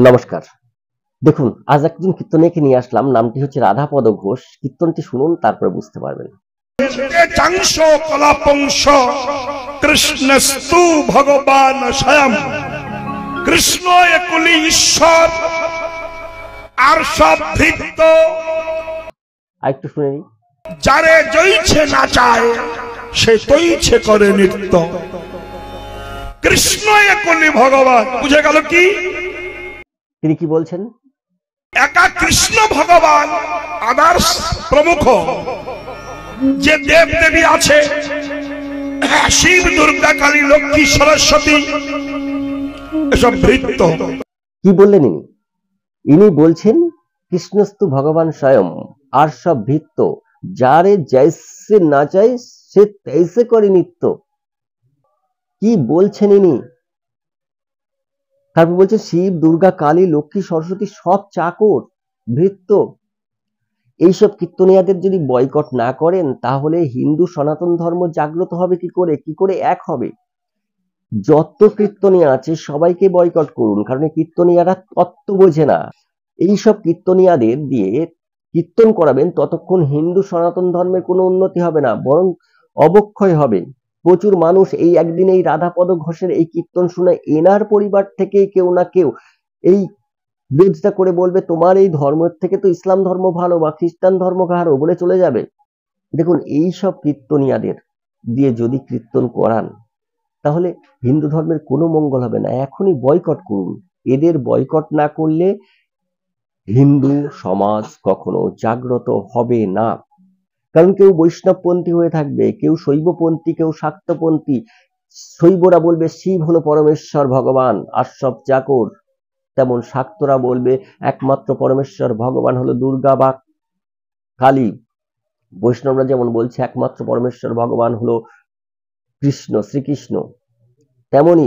নমস্কার। দেখুন, আজ একজন কীর্তনীয়াকে নিয়ে আসলাম। নামটি হচ্ছে রাধাপদ ঘোষ। কীর্তনটি শুনুন, তারপরে বুঝতে পারবেন। চাংশ কলাপংশ কৃষ্ণস্তু ভগবান স্বয়ং। কৃষ্ণ একুলি ঈশ্বর আর সব ভৃত্য। আরেকটু শুনে নিই। যারে জইছে নাচায় সে তৈছে করে নৃত্য। কৃষ্ণ একুলি ভগবান, বুঝে গেল কি? তিনি কি বলছেন? একা কৃষ্ণ ভগবান, আদার্স প্রমুখ যে দেব দেবী আছে, শিব, দুর্গা, কালী, লক্ষ্মী, সরস্বতী, এসব ভৃত্য। কি বললেন ইনি? ইনি বলছেন কৃষ্ণস্তু ভগবান স্বয়ং আর সব ভৃত্য, যারে জৈসে নাচায় সে তৈসে করে নৃত্য। কি বলছেন ইনি? তারপর বলছে শিব, দুর্গা, কালী, লক্ষ্মী, সরস্বতী সব চাকর, ভৃত্য। এইসব কীর্তনিয়াদের যদি বয়কট না করেন, তাহলে হিন্দু সনাতন ধর্ম জাগ্রত হবে কি করে? কি করে এক হবে? যত কীর্তনিয়া আছে সবাইকে বয়কট করুন, কারণ কীর্তনিয়ারা তত্ত্ব বোঝে না। এইসব কীর্তনিয়াদের দিয়ে কীর্তন করাবেন, ততক্ষণ হিন্দু সনাতন ধর্মের কোনো উন্নতি হবে না, বরং অবক্ষয় হবে। প্রচুর মানুষ এই একদিন এই রাধাপদ ঘোষের এই কীর্তন শুনে এনার পরিবার থেকে কেউ না কেউ এই বিরোধিতা করে বলবে, তোমার এই ধর্মের থেকে তো ইসলাম ধর্ম ভালো বা খ্রিস্টান ধর্ম ভালো বলে চলে যাবে। দেখুন, এই সব কীর্তনিয়াদের দিয়ে যদি কীর্তন করান, তাহলে হিন্দু ধর্মের কোনো মঙ্গল হবে না। এখনই বয়কট করুন। এদের বয়কট না করলে হিন্দু সমাজ কখনো জাগ্রত হবে না। কারণ কেউ বৈষ্ণবপন্থী হয়ে থাকবে, কেউ শৈবপন্থী, কেউ শাক্তপন্থী। শৈবরা বলবে শিব হলো পরমেশ্বর ভগবান আর সব চাকর, তেমন শাক্তরা বলবে একমাত্র পরমেশ্বর ভগবান হলো দুর্গা বা কালী। বৈষ্ণবরা যেমন বলছে একমাত্র পরমেশ্বর ভগবান হলো কৃষ্ণ, শ্রীকৃষ্ণ, তেমনি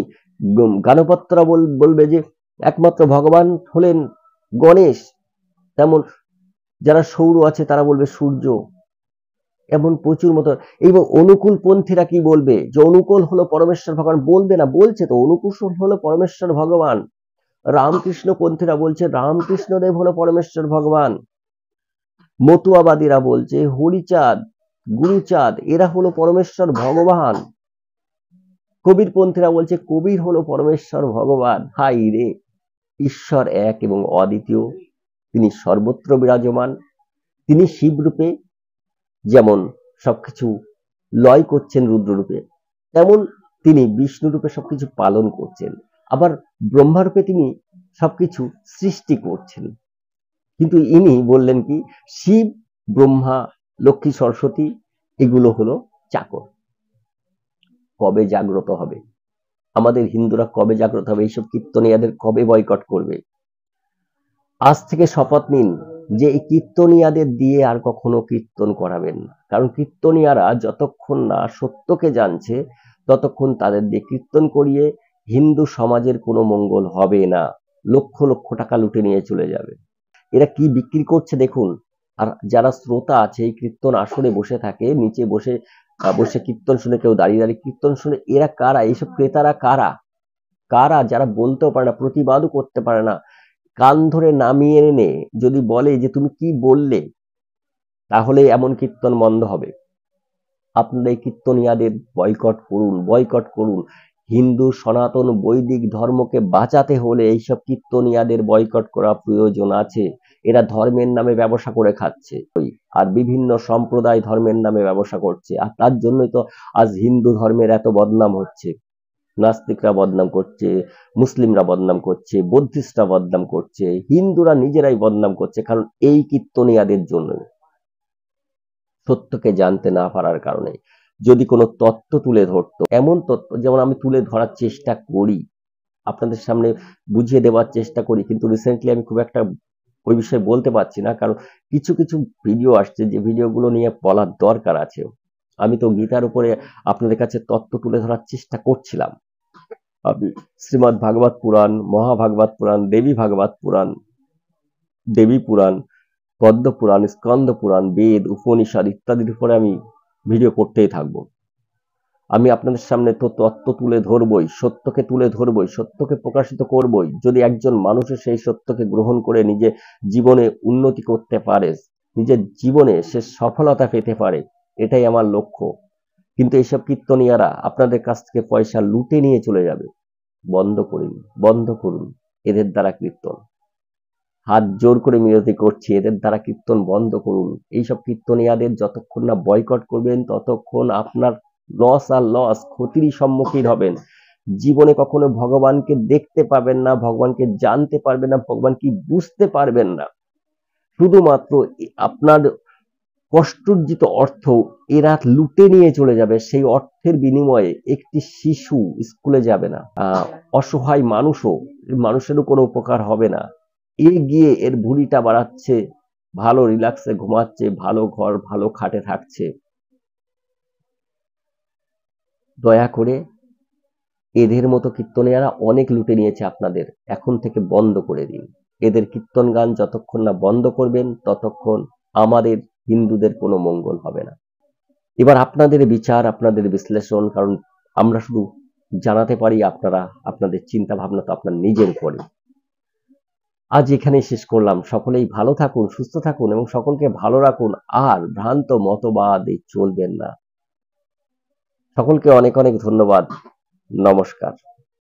গানপত্যরা বলবে যে একমাত্র ভগবান হলেন গণেশ। তেমন যারা সৌর আছে তারা বলবে সূর্য। এমন প্রচুর মতো। এবং অনুকূল পন্থীরা কি বলবে? যে অনুকূল হলো পরমেশ্বর ভগবান। বলবে না, বলছে তো, অনুকূল হলো পরমেশ্বর ভগবান। রামকৃষ্ণ পন্থীরা বলছে রামকৃষ্ণ দেব হলো পরমেশ্বর ভগবান। মতুয়াবাদীরা বলছে হরিচাঁদ, গুরুচাঁদ এরা হলো পরমেশ্বর ভগবান। কবির পন্থীরা বলছে কবির হলো পরমেশ্বর ভগবান। হাই রে! ঈশ্বর এক এবং অদ্বিতীয়, তিনি সর্বত্র বিরাজমান। তিনি শিব রূপে যেমন সবকিছু লয় করছেন রুদ্ররূপে, তেমন তিনি বিষ্ণু রূপে সবকিছু পালন করছেন। আবার ব্রহ্মারূপে তিনি সবকিছু সৃষ্টি করছেন। কিন্তু ইনি বললেন কি শিব, ব্রহ্মা, লক্ষ্মী, সরস্বতী এগুলো হলো চাকর। কবে জাগ্রত হবে আমাদের হিন্দুরা? কবে জাগ্রত হবে? এইসব কীর্তনিয়াদের কবে বয়কট করবে? আজ থেকে শপথ নিন যে এই কীর্তনিয়াদের দিয়ে আর কখনো কীর্তন করাবেন না। কারণ কীর্তনিয়ারা যতক্ষণ না সত্যকে জানছে, ততক্ষণ তাদের দিয়ে কীর্তন করিয়ে হিন্দু সমাজের কোনো মঙ্গল হবে না। লক্ষ লক্ষ টাকা লুটে নিয়ে চলে যাবে। এরা কি বিক্রি করছে দেখুন। আর যারা শ্রোতা আছে, এই কীর্তন আসরে বসে থাকে, নিচে বসে বসে কীর্তন শুনে, কেউ দাঁড়িয়ে দাঁড়িয়ে কীর্তন শুনে, এরা কারা? এইসব ক্রেতারা কারা? কারা? যারা বলতেও পারে না, প্রতিবাদও করতে পারে না। কান ধরে নামিয়ে এনে যদি বলে যে তুমি কি বললে, তাহলে এমন কীর্তন বন্ধ হবে। আপনারা এই কীর্তনিয়াদের বয়কট করুন, বয়কট করুন। হিন্দু সনাতন বৈদিক ধর্মকে বাঁচাতে হলে এইসব কীর্তনিয়াদের বয়কট করা প্রয়োজন আছে। এরা ধর্মের নামে ব্যবসা করে খাচ্ছে, আর বিভিন্ন সম্প্রদায় ধর্মের নামে ব্যবসা করছে। আর তার জন্যই তো আজ হিন্দু ধর্মের এত বদনাম হচ্ছে। নাস্তিকরা বদনাম করছে, মুসলিমরা বদনাম করছে, বৌদ্ধিস্টরা বদনাম করছে, হিন্দুরা নিজেরাই বদনাম করছে। কারণ এই কীর্তনিয়াদের জন্য, সত্যকে জানতে না পারার কারণে। যদি কোনো তত্ত্ব তুলে ধরতো, এমন তত্ত্ব যেমন আমি তুলে ধরার চেষ্টা করি, আপনাদের সামনে বুঝিয়ে দেওয়ার চেষ্টা করি, কিন্তু রিসেন্টলি আমি খুব একটা ওই বিষয়ে বলতে পারছি না, কারণ কিছু কিছু ভিডিও আসছে যে ভিডিওগুলো নিয়ে বলার দরকার আছে। আমি তো গীতার উপরে আপনাদের কাছে তত্ত্ব তুলে ধরার চেষ্টা করছিলাম। আপনি শ্রীমদ্ ভাগবত পুরাণ, মহাভাগবত পুরাণ, দেবী ভাগবত পুরাণ, দেবী পুরাণ, পদ্ম পুরাণ, স্কন্দ পুরাণ, বেদ, উপনিষদ ইত্যাদির উপরে আমি ভিডিও করতেই থাকবো। আমি আপনাদের সামনে তো তত্ত্ব তুলে ধরবই, সত্যকে তুলে ধরবই, সত্যকে প্রকাশিত করবই। যদি একজন মানুষের সেই সত্যকে গ্রহণ করে নিজে জীবনে উন্নতি করতে পারে, নিজের জীবনে সে সফলতা পেতে পারে, এটাই আমার লক্ষ্য। কিন্তু এইসব কীর্তনিয়ারা আপনাদের কাছ থেকে পয়সা লুটে নিয়ে চলে যাবে। বন্ধ করুন, বন্ধ করুন এদের দ্বারা কীর্তন। হাত জোর করে মিনতি করছি, এদের দ্বারা কীর্তন বন্ধ করুন। এইসব কীর্তনিয়াদের যতক্ষণ না বয়কট করবেন ততক্ষণ আপনার লস আর লস, ক্ষতিরই সম্মুখীন হবেন। জীবনে কখনো ভগবানকে দেখতে পাবেন না, ভগবানকে জানতে পারবেন না, ভগবান কি বুঝতে পারবেন না। শুধুমাত্র আপনার কষ্টার্জিত অর্থ এরা লুটে নিয়ে চলে যাবে। সেই অর্থের বিনিময়ে একটি শিশু স্কুলে যাবে না, অসহায় মানুষেরও কোনো উপকার হবে না। এ গিয়ে এর ভুঁড়িটা বাড়াচ্ছে, ভালো রিল্যাক্সে ঘুমাচ্ছে, ভালো ঘর ভালো খাটে থাকছে। দয়া করে এদের মতো কীর্তনিয়ারা অনেক লুটে নিয়েছে আপনাদের, এখন থেকে বন্ধ করে দিন। এদের কীর্তন গান যতক্ষণ না বন্ধ করবেন ততক্ষণ আমাদের হিন্দুদের কোনো মঙ্গল হবে না। এবার আপনাদের বিচার, আপনাদের বিশ্লেষণ, কারণ আমরা শুধু জানাতে পারি, আপনারা আপনাদের চিন্তা ভাবনা তো আপনার নিজের করে। আজ এখানেই শেষ করলাম। সকলেই ভালো থাকুন, সুস্থ থাকুন এবং সকলকে ভালো রাখুন। আর ভ্রান্ত মতবাদে চলবেন না। সকলকে অনেক অনেক ধন্যবাদ। নমস্কার।